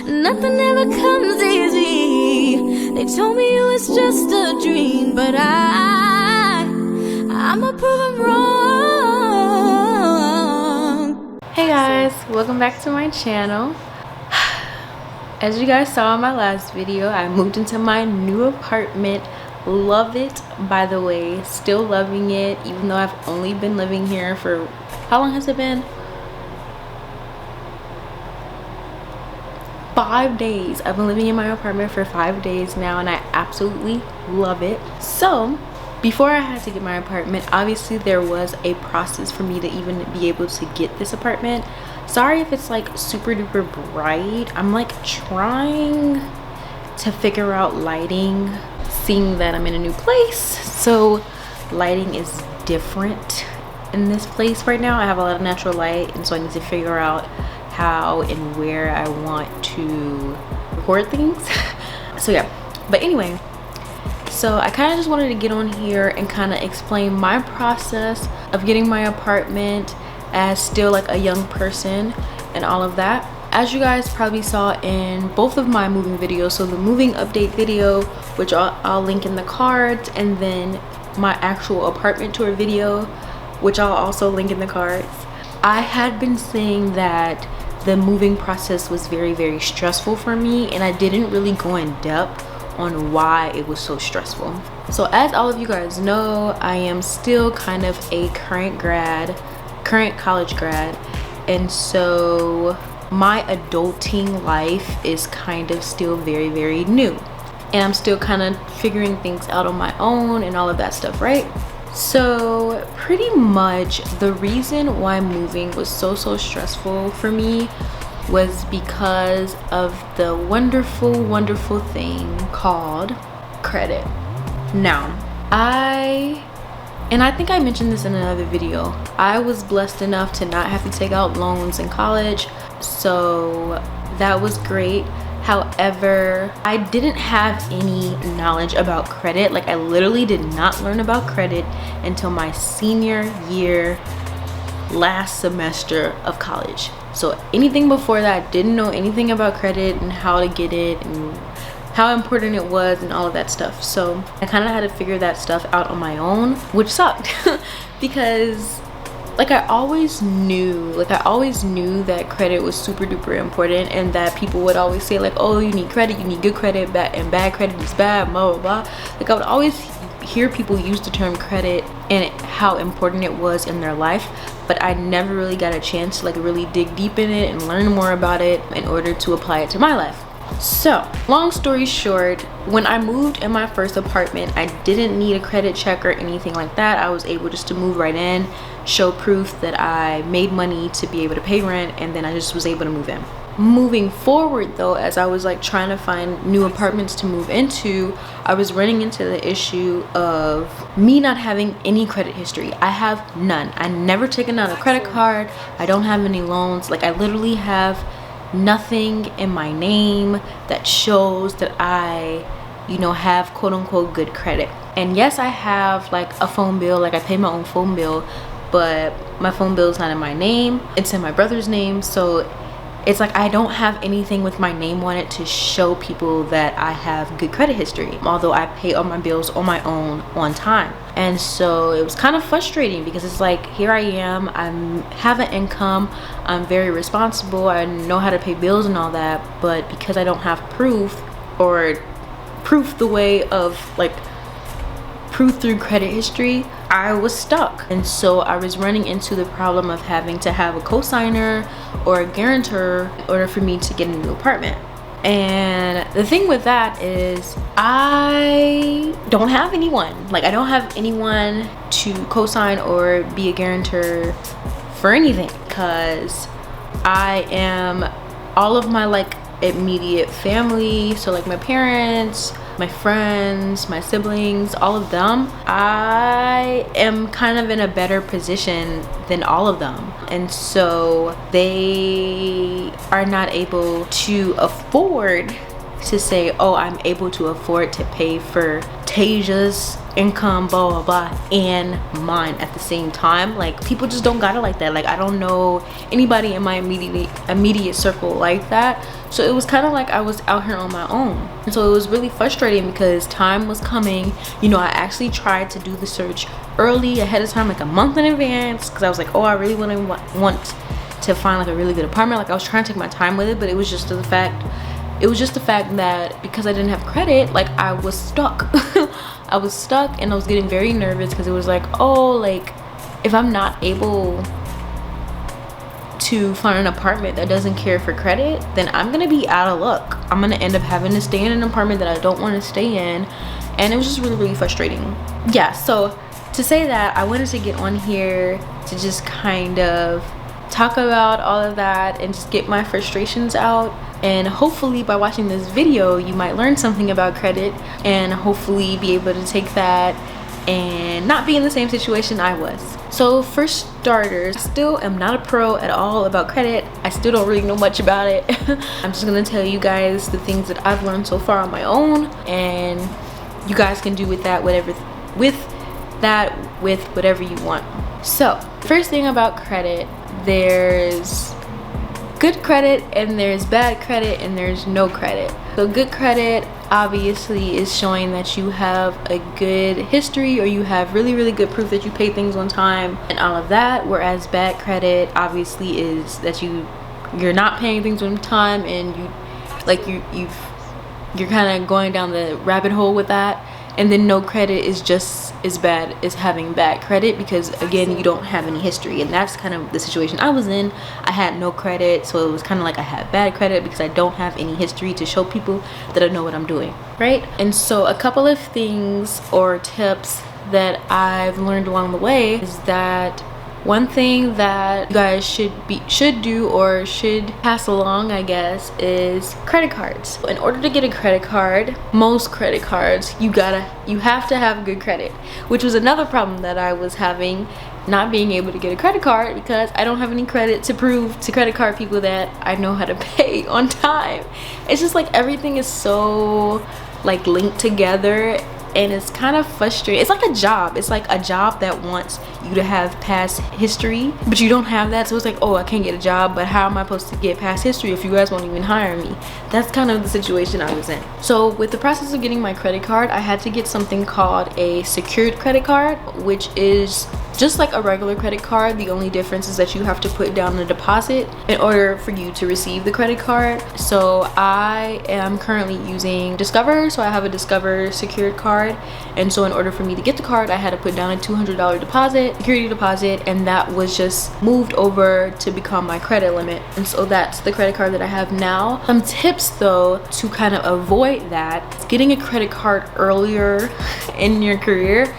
Nothing ever comes easy. They told me it was just a dream, but I'ma prove them wrong. Hey guys, welcome back to my channel. As you guys saw in my last video, I moved into my new apartment. Love it, by the way. Still loving it, even though I've only been living here for, how long has it been? 5 days. I've been living in my apartment for 5 days now, and I absolutely love it. So before I had to get my apartment, obviously there was a process for me to even be able to get this apartment. Sorry if it's like super duper bright. I'm like trying to figure out lighting, seeing that I'm in a new place, so lighting is different in this place right now. I have a lot of natural light, and so I need to figure out how and where I want to record things. So yeah, but anyway, so I kind of just wanted to get on here and kind of explain my process of getting my apartment as still like a young person and all of that. As you guys probably saw in both of my moving videos, so the moving update video, which I'll link in the cards, and then my actual apartment tour video, which I'll also link in the cards, I had been saying that the moving process was very stressful for me, and I didn't really go in depth on why it was so stressful. So as all of you guys know, I am still kind of a current college grad, and so my adulting life is kind of still very new, and I'm still kind of figuring things out on my own and all of that stuff, right? So pretty much the reason why moving was so stressful for me was because of the wonderful thing called credit. Now, I think I mentioned this in another video, I was blessed enough to not have to take out loans in college, so that was great. However, I didn't have any knowledge about credit. Like, I literally did not learn about credit until my senior year, last semester of college. So anything before that, I didn't know anything about credit and how to get it and how important it was and all of that stuff. So I kind of had to figure that stuff out on my own, which sucked because I always knew that credit was super duper important, and that people would always say like, oh, you need credit, you need good credit, and bad credit is bad, blah blah blah. Like, I would always hear people use the term credit and how important it was in their life, but I never really got a chance to like really dig deep in it and learn more about it in order to apply it to my life. So long story short, when I moved in my first apartment, I didn't need a credit check or anything like that. I was able just to move right in, show proof that I made money to be able to pay rent, and then I just was able to move in. Moving forward though, as I was like trying to find new apartments to move into, I was running into the issue of me not having any credit history. I have none. I never taken out a credit card. I don't have any loans. Like, I literally have nothing in my name that shows that I, you know, have quote unquote good credit. And yes, I have like a phone bill, like I pay my own phone bill, but my phone bill is not in my name, it's in my brother's name. So it's like I don't have anything with my name on it to show people that I have good credit history, although I pay all my bills on my own on time. And so it was kind of frustrating because it's like, here I am, I have an income, I'm very responsible, I know how to pay bills and all that, but because I don't have proof, or proof the way of like proof through credit history, I was stuck. And so I was running into the problem of having to have a co-signer or a guarantor in order for me to get a new apartment. And the thing with that is I don't have anyone. Like, I don't have anyone to co-sign or be a guarantor for anything, because I am all of my like immediate family, so like my parents, my friends, my siblings, all of them, I am kind of in a better position than all of them, and so they are not able to afford to say, oh, I'm able to afford to pay for Tasia's income, blah blah blah, and mine at the same time. Like, people just don't got it like that. Like, I don't know anybody in my immediate circle like that. So it was kind of like I was out here on my own, and so it was really frustrating because time was coming. You know, I actually tried to do the search early ahead of time, like a month in advance, because I was like, oh, I really want to find like a really good apartment. Like, I was trying to take my time with it, but it was just the fact that because I didn't have credit, like, I was stuck. I was stuck, and I was getting very nervous because it was like, oh, like, if I'm not able to find an apartment that doesn't care for credit, then I'm gonna be out of luck. I'm gonna end up having to stay in an apartment that I don't want to stay in, and it was just really, really frustrating. Yeah, so to say that, I wanted to get on here to just kind of talk about all of that and just get my frustrations out. And hopefully by watching this video, you might learn something about credit and hopefully be able to take that and not be in the same situation I was. So for starters, I still am not a pro at all about credit. I still don't really know much about it. I'm just gonna tell you guys the things that I've learned so far on my own, and you guys can do with whatever you want. So first thing about credit, there's good credit and there's bad credit and there's no credit. So good credit obviously is showing that you have a good history, or you have really, really good proof that you pay things on time and all of that. Whereas bad credit obviously is that you're not paying things on time, and you're kind of going down the rabbit hole with that. And then no credit is just as bad as having bad credit, because again, you don't have any history. And that's kind of the situation I was in. I had no credit, so it was kind of like I had bad credit because I don't have any history to show people that I know what I'm doing, right? And so a couple of things or tips that I've learned along the way is that one thing that you guys should do or should pass along, I guess, is credit cards. In order to get a credit card, most credit cards, you have to have good credit, which was another problem that I was having, not being able to get a credit card because I don't have any credit to prove to credit card people that I know how to pay on time. It's just like everything is so like linked together, and it's kind of frustrating. It's like a job. It's like a job that wants you to have past history, but you don't have that. So it's like, oh, I can't get a job, but how am I supposed to get past history if you guys won't even hire me? That's kind of the situation I was in. So with the process of getting my credit card, I had to get something called a secured credit card, which is just like a regular credit card. The only difference is that you have to put down a deposit in order for you to receive the credit card. So I am currently using Discover, so I have a Discover secured card, and so in order for me to get the card, I had to put down a $200 deposit, security deposit, and that was just moved over to become my credit limit. And so that's the credit card that I have now. Some tips though to kind of avoid that: getting a credit card earlier in your career,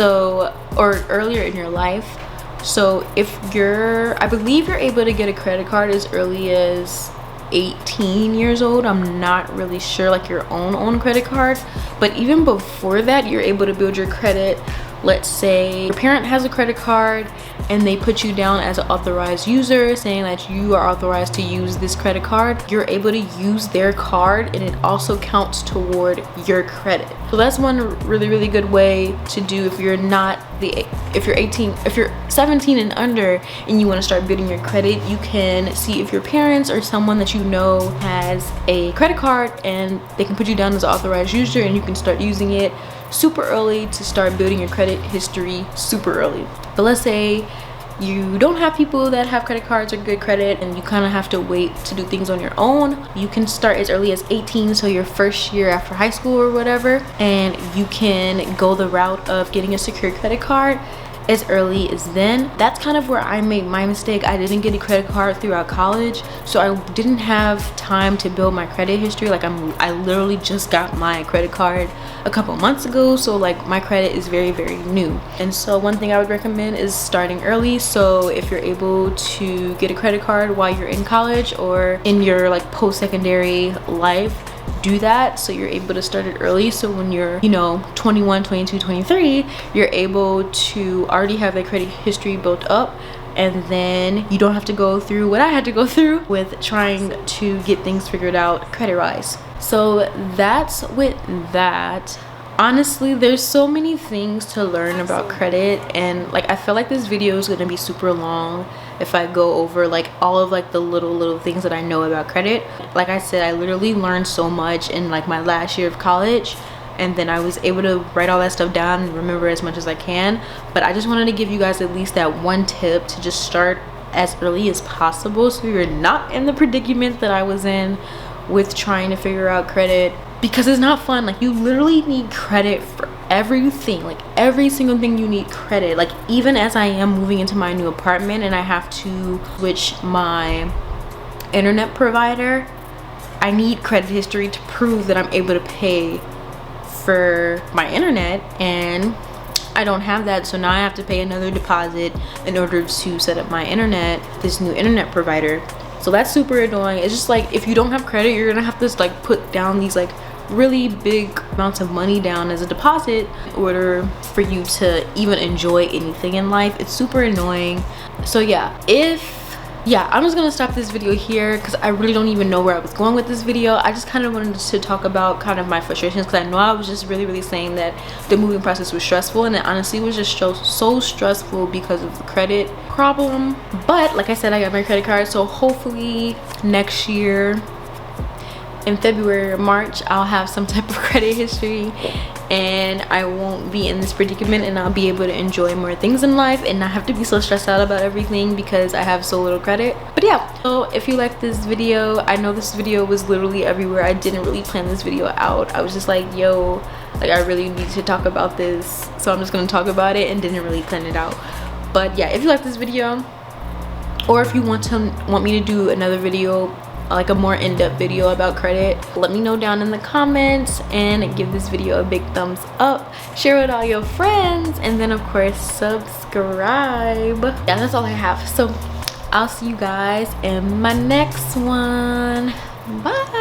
or earlier in your life. So if I believe you're able to get a credit card as early as 18 years old. I'm not really sure, like your own credit card, but even before that, you're able to build your credit. Let's say your parent has a credit card and they put you down as an authorized user, saying that you are authorized to use this credit card. You're able to use their card, and it also counts toward your credit. So that's one really, really good way to do if you're 17 and under and you want to start building your credit. You can see if your parents or someone that you know has a credit card, and they can put you down as an authorized user, and you can start using it super early to start building your credit history super early. But let's say you don't have people that have credit cards or good credit, and you kind of have to wait to do things on your own. You can start as early as 18, so your first year after high school or whatever, and you can go the route of getting a secured credit card as early as then. That's kind of where I made my mistake. I didn't get a credit card throughout college, so I didn't have time to build my credit history. Like I literally just got my credit card a couple months ago, so like my credit is very, very new. And so one thing I would recommend is starting early. So if you're able to get a credit card while you're in college or in your like post-secondary life, do that, so you're able to start it early. So when you're 21, 22, 23, you're able to already have that credit history built up and then you don't have to go through what I had to go through with trying to get things figured out credit wise. So that's with that. Honestly, there's so many things to learn about credit, and like I feel like this video is gonna be super long if I go over like all of like the little things that I know about credit. Like I said, I literally learned so much in like my last year of college, and then I was able to write all that stuff down and remember as much as I can. But I just wanted to give you guys at least that one tip to just start as early as possible so you're not in the predicament that I was in with trying to figure out credit, because it's not fun. Like you literally need credit for everything, like every single thing you need credit. Like even as I am moving into my new apartment and I have to switch my internet provider, I need credit history to prove that I'm able to pay for my internet, and I don't have that. So now I have to pay another deposit in order to set up my internet, this new internet provider. So that's super annoying. It's just like if you don't have credit, you're gonna have to like put down these like really big amounts of money down as a deposit in order for you to even enjoy anything in life. It's super annoying. So yeah, I'm just gonna stop this video here because I really don't even know where I was going with this video. I just kind of wanted to talk about kind of my frustrations, because I know I was just really saying that the moving process was stressful, and it honestly was just so stressful because of the credit problem. But like I said, I got my credit card, so hopefully next year in February or March I'll have some type of credit history and I won't be in this predicament, and I'll be able to enjoy more things in life and not have to be so stressed out about everything because I have so little credit. But yeah, so if you like this video, I know this video was literally everywhere. I didn't really plan this video out. I was just like, yo, like I really need to talk about this, so I'm just gonna talk about it, and didn't really plan it out. But yeah, if you like this video, or if you want me to do another video, like a more in-depth video about credit, let me know down in the comments, and give this video a big thumbs up, share with all your friends, and then of course subscribe. Yeah, that's all I have. So I'll see you guys in my next one. Bye.